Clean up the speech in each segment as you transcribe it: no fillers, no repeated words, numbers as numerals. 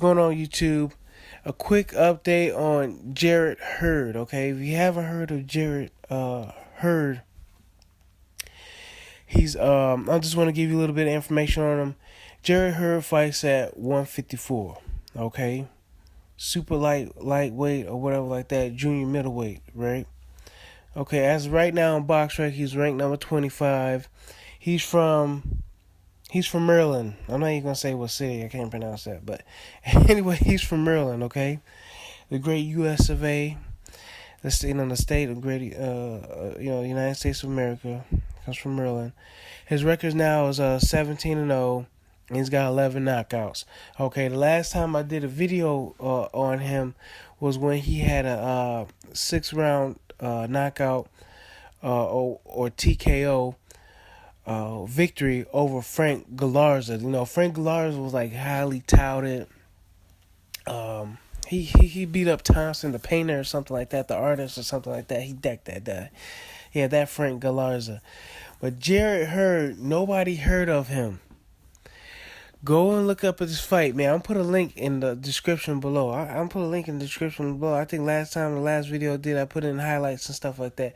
going on, YouTube? A quick update on Jarrett Hurd. Okay, if you haven't heard of Jarrett Hurd, he's I just want to give you a little bit of information on him. Jarrett Hurd fights at 154. Okay, super lightweight or whatever like that, junior middleweight, right? Okay, as of right now in BoxRec, he's ranked number 25. He's from Maryland. I'm not even gonna say what city. I can't pronounce that. But anyway, he's from Maryland. Okay, the great U.S. of A. The state of great, United States of America. Comes from Maryland. His record now is 17-0. And he's got 11 knockouts. Okay, the last time I did a video on him was when he had a 6-round knockout or TKO. Victory over Frank Galarza. You know, Frank Galarza was like highly touted. He beat up Thompson, the painter, or something like that, the artist, or something like that. He decked that guy. Yeah, that Frank Galarza. But Jarrett Hurd, nobody heard of him. Go and look up at this fight, man. I'll put a link in the description below. I'll put a link in the description below. I think the last video I did, I put in highlights and stuff like that.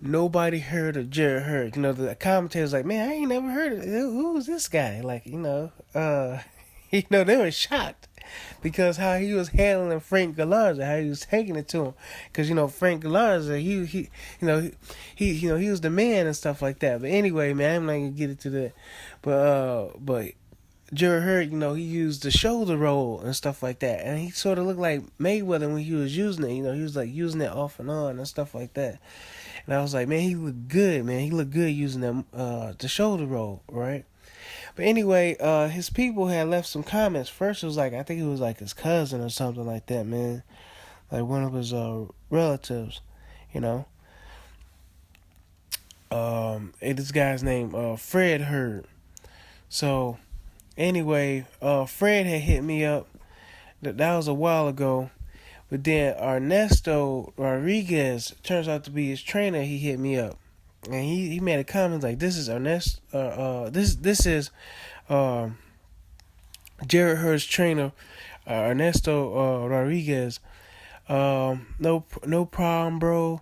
Nobody heard of Jarrett Hurd. You know, the commentators like, man, I ain't never heard of it. Who's this guy? Like, they were shocked because how he was handling Frank Galarza, how he was taking it to him. Because Frank Galarza, he was the man and stuff like that. But anyway, man, I'm not gonna get into that. But Jarrett Hurd, he used the shoulder roll and stuff like that, and he sort of looked like Mayweather when he was using it. He was like using it off and on and stuff like that. And I was like, man, he looked good, man. He looked good using them the shoulder roll, right? But anyway, his people had left some comments. First, it was like, I think it was like his cousin or something like that, man. Like one of his relatives, this guy's name, Fred Hurd. So anyway, Fred had hit me up. That was a while ago. But then Ernesto Rodriguez turns out to be his trainer. He hit me up, and he made a comment like, "This is Ernesto. This is Jarrett Hurd's trainer, Ernesto Rodriguez. No problem, bro.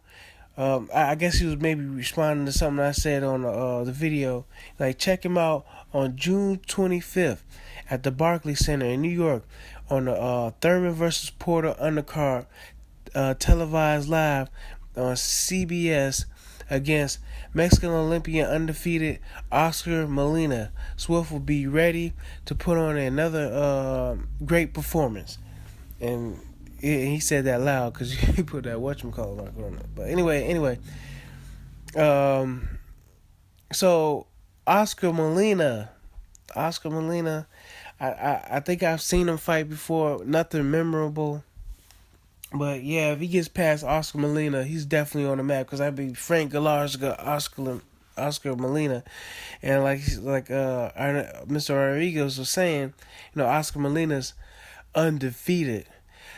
I guess he was maybe responding to something I said on the video. Like, check him out on June 25th at the Barclay Center in New York on the Thurman versus Porter undercard, televised live on CBS against Mexican Olympian undefeated Oscar Molina. Swift will be ready to put on another great performance." And he said that loud because he put that whatchamacallit on it. But anyway, so Oscar Molina, I think I've seen him fight before. Nothing memorable. But yeah, if he gets past Oscar Molina, he's definitely on the map. Because I'd be Frank Galarza, Oscar Molina, and like Mr. Rodriguez was saying, Oscar Molina's undefeated.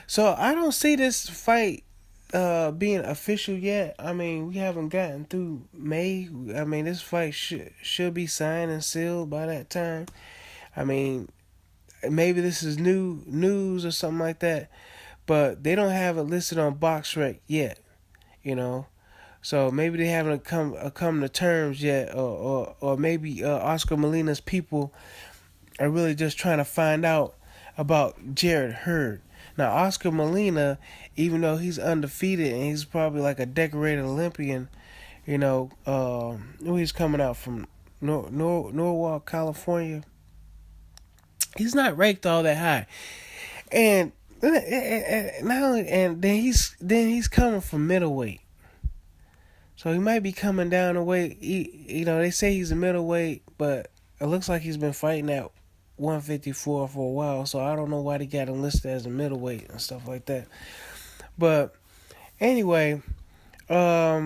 So I don't see this fight being official yet. I mean, we haven't gotten through May. I mean, this fight should be signed and sealed by that time. I mean, maybe this is new news or something like that, but they don't have it listed on BoxRec yet, So maybe they haven't come to terms yet, or maybe Oscar Molina's people are really just trying to find out about Jarrett Hurd. Now, Oscar Molina, even though he's undefeated and he's probably like a decorated Olympian, he's coming out from Norwalk, California. He's not ranked all that high, and then he's coming from middleweight, so he might be coming down a weight. They say he's a middleweight, but it looks like he's been fighting at 154 for a while, so I don't know why they got him listed as a middleweight and stuff like that. But anyway, for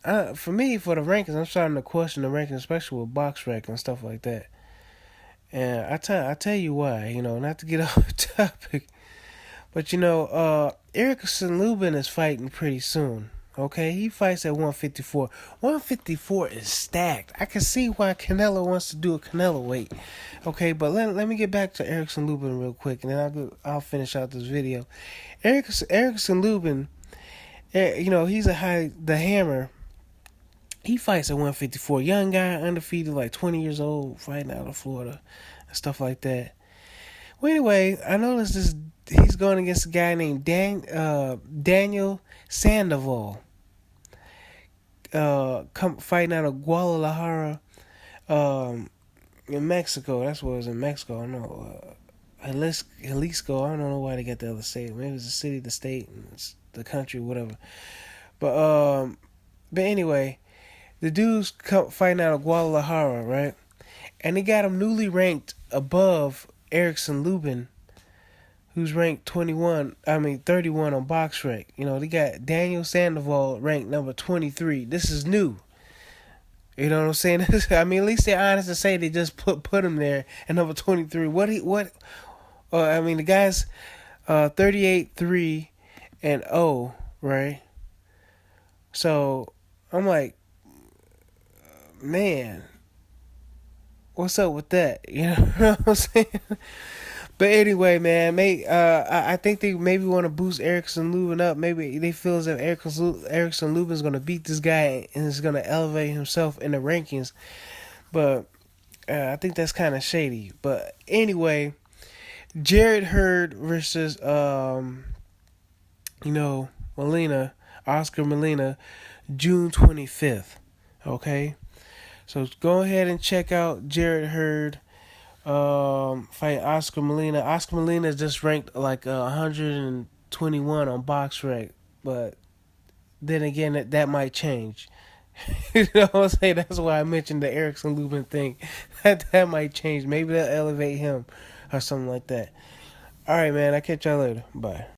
me, for the rankings, I'm starting to question the rankings, especially with BoxRec and stuff like that. And I tell you why, not to get off topic, but Erickson Lubin is fighting pretty soon. Okay, he fights at 154. 154 is stacked. I can see why Canelo wants to do a Canelo weight. Okay, but let me get back to Erickson Lubin real quick, and then I'll finish out this video. Erickson Lubin, he's the Hammer. He fights at 154. Young guy, undefeated, like 20 years old, fighting out of Florida and stuff like that. Well, anyway, I noticed he's going against a guy named Daniel Sandoval. Fighting out of Guadalajara, in Mexico. That's what it was in Mexico. I don't know. Jalisco. I don't know why they got the other state. Maybe it's the city, the state, and it's the country, whatever. But anyway, the dude's fighting out of Guadalajara, right? And they got him newly ranked above Erickson Lubin, who's ranked 31 on BoxRec. They got Daniel Sandoval ranked number 23. This is new. You know what I'm saying? At least they're honest to say they just put him there at number 23. The guy's 38-3-0, right? So I'm like, man, what's up with that? You know what I'm saying? But anyway, man, I think they maybe want to boost Erickson Lubin up. Maybe they feel as if Erickson Lubin is going to beat this guy and is going to elevate himself in the rankings. But I think that's kind of shady. But anyway, Jarrett Hurd versus Molina, Oscar Molina, June 25th. Okay, so go ahead and check out Jarrett Hurd. Fight Oscar Molina. Oscar Molina is just ranked like 121 on BoxRec, but then again, that might change. You know what I'm saying? That's why I mentioned the Erickson Lubin thing. That might change. Maybe they'll elevate him or something like that. All right, man. I'll catch y'all later. Bye.